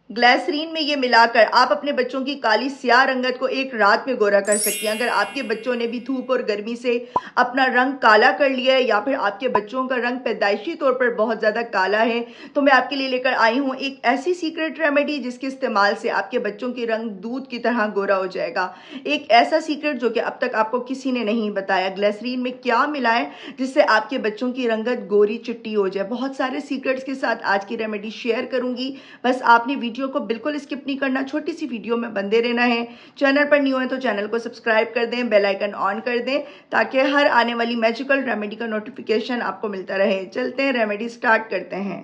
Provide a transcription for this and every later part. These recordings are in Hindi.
ग्लिसरीन में ये मिलाकर आप अपने बच्चों की काली स्याह रंगत को एक रात में गोरा कर सकती हैं। अगर आपके बच्चों ने भी धूप और गर्मी से अपना रंग काला कर लिया है या फिर आपके बच्चों का रंग पैदाइशी तौर पर बहुत ज़्यादा काला है, तो मैं आपके लिए लेकर आई हूँ एक ऐसी सीक्रेट रेमेडी जिसके इस्तेमाल से आपके बच्चों की रंग दूध की तरह गोरा हो जाएगा। एक ऐसा सीक्रेट जो कि अब तक आपको किसी ने नहीं बताया। ग्लिसरीन में क्या मिलाएं जिससे आपके बच्चों की रंगत गोरी चिट्टी हो जाए। बहुत सारे सीक्रेट्स के साथ आज की रेमेडी शेयर करूंगी, बस आपने वीडियो को बिल्कुल स्किप नहीं करना, छोटी सी वीडियो में बंदे रहना है। चैनल पर न्यू है तो चैनल को सब्सक्राइब कर दें, बेल आइकन ऑन कर दें ताकि हर आने वाली मैजिकल रेमेडी का नोटिफिकेशन आपको मिलता रहे। चलते हैं, रेमेडी स्टार्ट करते हैं।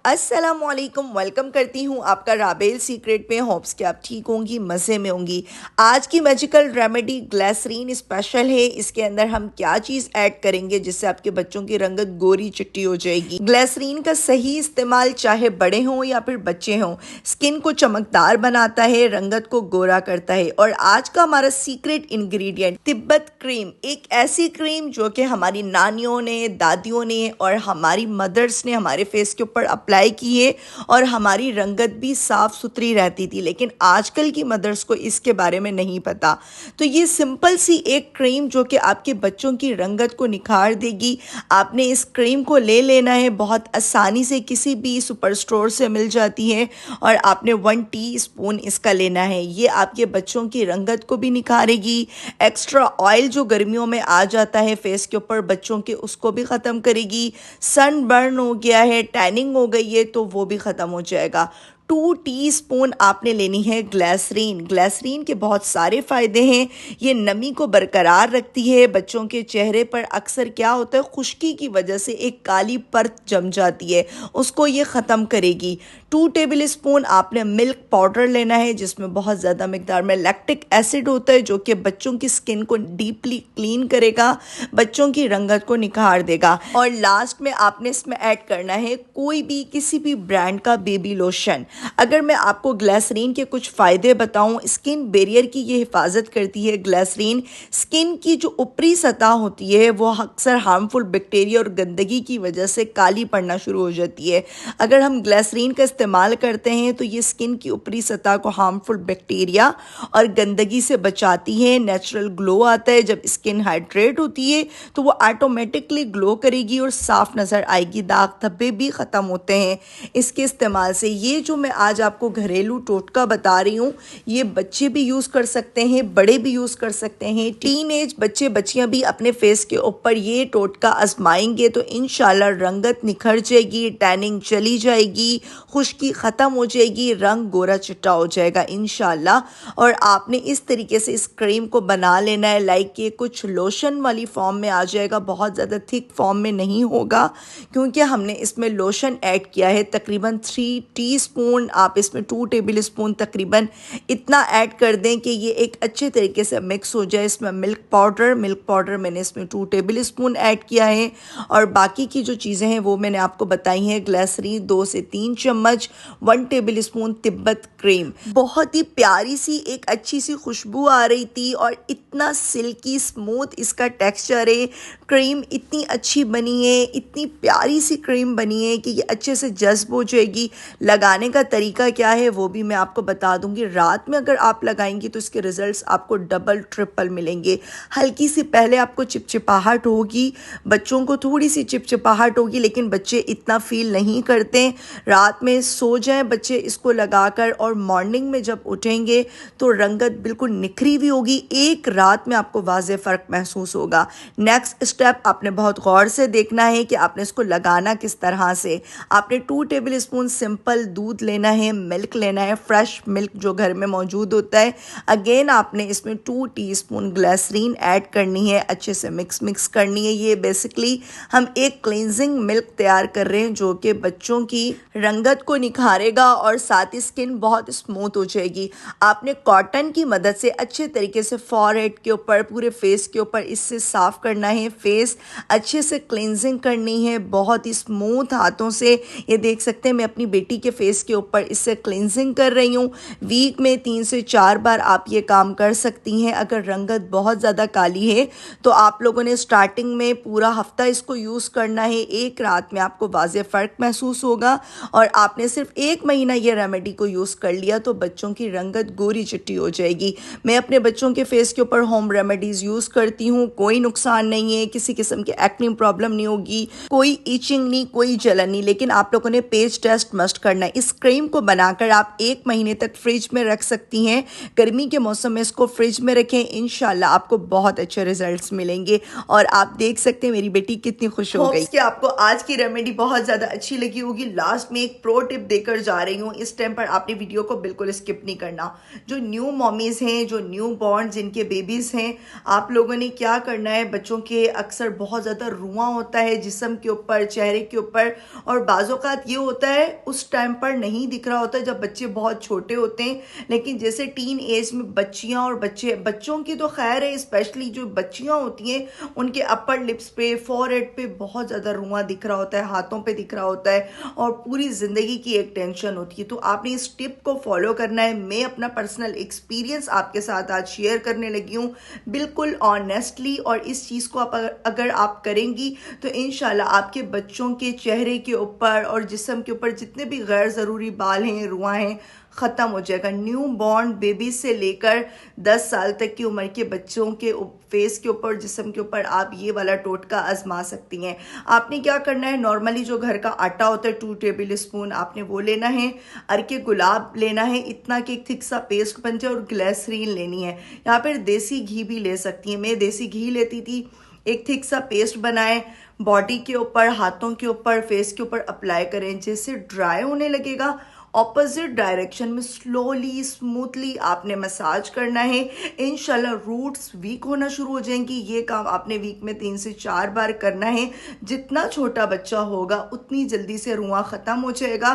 अस्सलामुअलैकुम, वेलकम करती हूँ आपका राबेल सीक्रेट में। होप्स कि आप ठीक होंगी, मज़े में होंगी। आज की मैजिकल रेमेडी ग्लिसरीन स्पेशल है। इसके अंदर हम क्या चीज़ ऐड करेंगे जिससे आपके बच्चों की रंगत गोरी चिट्टी हो जाएगी। ग्लिसरीन का सही इस्तेमाल चाहे बड़े हों या फिर बच्चे हों, स्किन को चमकदार बनाता है, रंगत को गोरा करता है। और आज का हमारा सीक्रेट इंग्रेडिएंट तिब्बत क्रीम, एक ऐसी क्रीम जो कि हमारी नानियों ने, दादियों ने और हमारी मदर्स ने हमारे फेस के ऊपर अप्लाई की है और हमारी रंगत भी साफ सुथरी रहती थी। लेकिन आजकल की मदर्स को इसके बारे में नहीं पता। तो ये सिंपल सी एक क्रीम जो कि आपके बच्चों की रंगत को निखार देगी। आपने इस क्रीम को ले लेना है, बहुत आसानी से किसी भी सुपर स्टोर से मिल जाती है और आपने 1 टीस्पून इसका लेना है। ये आपके बच्चों की रंगत को भी निखारेगी। एक्स्ट्रा ऑयल जो गर्मियों में आ जाता है फेस के ऊपर बच्चों के, उसको भी ख़त्म करेगी। सनबर्न हो गया है, टैनिंग हो गई है, तो वो भी ख़त्म हो जाएगा। 2 टीस्पून आपने लेनी है ग्लिसरीन। ग्लिसरीन के बहुत सारे फ़ायदे हैं। ये नमी को बरकरार रखती है। बच्चों के चेहरे पर अक्सर क्या होता है, खुश्की की वजह से एक काली परत जम जाती है, उसको ये ख़त्म करेगी। 2 टेबल स्पून आपने मिल्क पाउडर लेना है जिसमें बहुत ज़्यादा मिकदार में लैक्टिक एसिड होता है जो कि बच्चों की स्किन को डीपली क्लीन करेगा, बच्चों की रंगत को निखार देगा। और लास्ट में आपने इसमें ऐड करना है कोई भी किसी भी ब्रांड का बेबी लोशन। अगर मैं आपको ग्लिसरीन के कुछ फ़ायदे बताऊं, स्किन बैरियर की ये हिफाजत करती है। ग्लिसरीन स्किन की जो ऊपरी सतह होती है वो अक्सर हार्मफुल बैक्टीरिया और गंदगी की वजह से काली पड़ना शुरू हो जाती है। अगर हम ग्लिसरीन का इस्तेमाल करते हैं तो ये स्किन की ऊपरी सतह को हार्मफुल बैक्टीरिया और गंदगी से बचाती है। नेचुरल ग्लो आता है। जब स्किन हाइड्रेट होती है तो वो ऑटोमेटिकली ग्लो करेगी और साफ नज़र आएगी। दाग धब्बे भी ख़त्म होते हैं इसके इस्तेमाल से। ये जो मैं आज आपको घरेलू टोटका बता रही हूँ, ये बच्चे भी यूज़ कर सकते हैं, बड़े भी यूज़ कर सकते हैं। टीनेज बच्चे बच्चियाँ भी अपने फेस के ऊपर ये टोटका आजमाएंगे तो इंशाल्लाह रंगत निखर जाएगी, टैनिंग चली जाएगी, खुश्की ख़त्म हो जाएगी, रंग गोरा चिट्टा हो जाएगा इंशाल्लाह। और आपने इस तरीके से इस क्रीम को बना लेना है। लाइक ये कुछ लोशन वाली फॉर्म में आ जाएगा, बहुत ज़्यादा थिक फॉर्म में नहीं होगा क्योंकि हमने इसमें लोशन ऐड किया है। तकरीबन 3 टीस्पून आप इसमें 2 टेबल स्पून तकरीबन इतना ऐड कर दें कि ये एक अच्छे तरीके से मिक्स हो जाए। इसमें मिल्क पाउडर मैंने इसमें 2 टेबल स्पून ऐड किया है और बाकी की जो चीज़ें हैं वो मैंने आपको बताई हैं। ग्लिसरीन 2 से 3 चम्मच, 1 टेबल स्पून तिब्बत क्रीम। बहुत ही प्यारी सी एक अच्छी सी खुशबू आ रही थी और इतना सिल्की स्मूथ इसका टेक्सचर है। क्रीम इतनी अच्छी बनी है, इतनी प्यारी सी क्रीम बनी है कि ये अच्छे से जज्ब हो जाएगी। लगाने का तरीका क्या है वो भी मैं आपको बता दूंगी। रात में अगर आप लगाएंगी तो इसके रिजल्ट्स आपको डबल ट्रिपल मिलेंगे। हल्की सी पहले आपको चिपचिपाहट होगी, बच्चों को थोड़ी सी चिपचिपाहट होगी, लेकिन बच्चे इतना फील नहीं करते। रात में सो जाएं बच्चे इसको लगाकर और मॉर्निंग में जब उठेंगे तो रंगत बिल्कुल निखरी हुई होगी। एक रात में आपको वाज़े फ़र्क महसूस होगा। नेक्स्ट स्टेप आपने बहुत गौर से देखना है कि आपने इसको लगाना किस तरह से। आपने 2 टेबल स्पून सिंपल दूध लेना है, मिल्क लेना है, फ्रेश मिल्क जो घर में मौजूद होता है। अगेन आपने इसमें 2 टीस्पून ग्लिसरीन ऐड करनी है, अच्छे से मिक्स करनी है। ये बेसिकली हम एक क्लींजिंग मिल्क तैयार कर रहे हैं जो कि बच्चों की रंगत को निखारेगा और साथ ही स्किन बहुत स्मूथ हो जाएगी। आपने कॉटन की मदद से अच्छे तरीके से फॉरहेड के ऊपर, पूरे फेस के ऊपर इससे साफ करना है। फेस अच्छे से क्लींजिंग करनी है बहुत ही स्मूथ हाथों से। ये देख सकते हैं मैं अपनी बेटी के फेस के ऊपर ऊपर इससे क्लिनजिंग कर रही हूँ। वीक में 3 से 4 बार आप ये काम कर सकती हैं। अगर रंगत बहुत ज़्यादा काली है तो आप लोगों ने स्टार्टिंग में पूरा हफ्ता इसको यूज़ करना है। एक रात में आपको वाज़े फ़र्क महसूस होगा और आपने सिर्फ 1 महीना ये रेमेडी को यूज़ कर लिया तो बच्चों की रंगत गोरी चिट्टी हो जाएगी। मैं अपने बच्चों के फेस के ऊपर होम रेमेडीज़ यूज़ करती हूँ, कोई नुकसान नहीं है, किसी किस्म की एक्ने प्रॉब्लम नहीं होगी, कोई इचिंग नहीं, कोई जलन नहीं। लेकिन आप लोगों ने पेज टेस्ट मस्ट करना है। इस क्रीम को बनाकर आप 1 महीने तक फ्रिज में रख सकती हैं। गर्मी के मौसम में इसको फ्रिज में रखें, इंशाल्लाह आपको बहुत अच्छे रिजल्ट्स मिलेंगे। और आप देख सकते हैं मेरी बेटी कितनी खुश हो गई। कि आपको आज की रेमेडी बहुत ज़्यादा अच्छी लगी होगी। लास्ट में एक प्रो टिप देकर जा रही हूँ, इस टाइम पर आपने वीडियो को बिल्कुल स्किप नहीं करना। जो न्यू मॉमीज़ हैं, जो न्यू बॉर्न जिनके बेबीज़ हैं, आप लोगों ने क्या करना है, बच्चों के अक्सर बहुत ज़्यादा रुआं होता है जिस्म के ऊपर, चेहरे के ऊपर, और बाज़ौक़ात ये होता है उस टाइम पर नहीं दिख रहा होता जब बच्चे बहुत छोटे होते हैं। लेकिन जैसे टीन एज में बच्चियां और बच्चों की तो खैर है, स्पेशली जो बच्चियां होती हैं उनके अपर लिप्स पे, फॉरहेड पे बहुत ज़्यादा रुआं दिख रहा होता है, हाथों पे दिख रहा होता है और पूरी ज़िंदगी की एक टेंशन होती है। तो आपने इस टिप को फॉलो करना है। मैं अपना पर्सनल एक्सपीरियंस आपके साथ आज शेयर करने लगी हूँ बिल्कुल ऑनेस्टली, और इस चीज़ को अगर आप करेंगी तो इंशाल्लाह आपके बच्चों के चेहरे के ऊपर और जिस्म के ऊपर जितने भी गैर ज़रूरी बाल हैं, रुआं हैं, ख़त्म हो जाएगा। न्यू बॉर्न बेबी से लेकर 10 साल तक की उम्र के बच्चों के फेस के ऊपर, जिस्म के ऊपर आप ये वाला टोटका आजमा सकती हैं। आपने क्या करना है, नॉर्मली जो घर का आटा होता है 2 टेबल स्पून आपने वो लेना है, अरके गुलाब लेना है इतना कि एक थिक सा पेस्ट बन जाए, और ग्लिसरीन लेनी है। यहाँ पर देसी घी भी ले सकती हैं, मैं देसी घी लेती थी। एक थिक सा पेस्ट बनाएं, बॉडी के ऊपर, हाथों के ऊपर, फेस के ऊपर अप्लाई करें। जैसे ड्राई होने लगेगा ऑपोजिट डायरेक्शन में स्लोली स्मूथली आपने मसाज करना है। इंशाल्लाह रूट्स वीक होना शुरू हो जाएंगी। ये काम आपने वीक में 3 से 4 बार करना है। जितना छोटा बच्चा होगा उतनी जल्दी से रुआं ख़त्म हो जाएगा।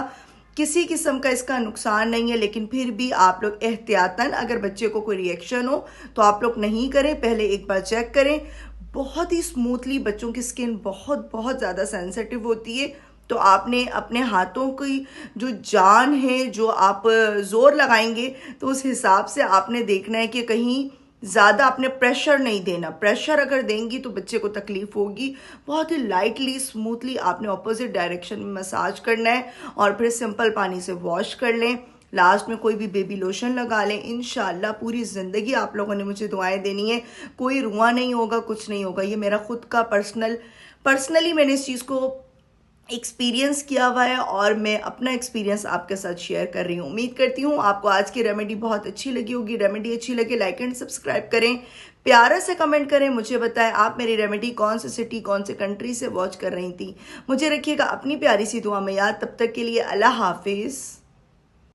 किसी किस्म का इसका नुकसान नहीं है, लेकिन फिर भी आप लोग एहतियातन, अगर बच्चे को कोई रिएक्शन हो तो आप लोग नहीं करें, पहले एक बार चेक करें। बहुत ही स्मूथली, बच्चों की स्किन बहुत ज़्यादा सेंसिटिव होती है, तो आपने अपने हाथों की जो जान है, जो आप जोर लगाएंगे तो उस हिसाब से आपने देखना है कि कहीं ज़्यादा आपने प्रेशर नहीं देना। प्रेशर अगर देंगी तो बच्चे को तकलीफ होगी। बहुत ही लाइटली स्मूथली आपने ऑपोजिट डायरेक्शन में मसाज करना है और फिर सिंपल पानी से वॉश कर लें। लास्ट में कोई भी बेबी लोशन लगा लें। इंशाल्लाह पूरी ज़िंदगी आप लोगों ने मुझे दुआएं देनी है, कोई रुआं नहीं होगा, कुछ नहीं होगा। ये मेरा खुद का पर्सनली मैंने इस चीज़ को एक्सपीरियंस किया हुआ है और मैं अपना एक्सपीरियंस आपके साथ शेयर कर रही हूँ। उम्मीद करती हूँ आपको आज की रेमेडी बहुत अच्छी लगी होगी। रेमेडी अच्छी लगे लाइक एंड सब्सक्राइब करें, प्यारा से कमेंट करें, मुझे बताएं आप मेरी रेमेडी कौन से सिटी, कौन से कंट्री से वॉच कर रही थी। मुझे रखिएगा अपनी प्यारी सी दुआ में याद। तब तक के लिए अल्लाह हाफिज़।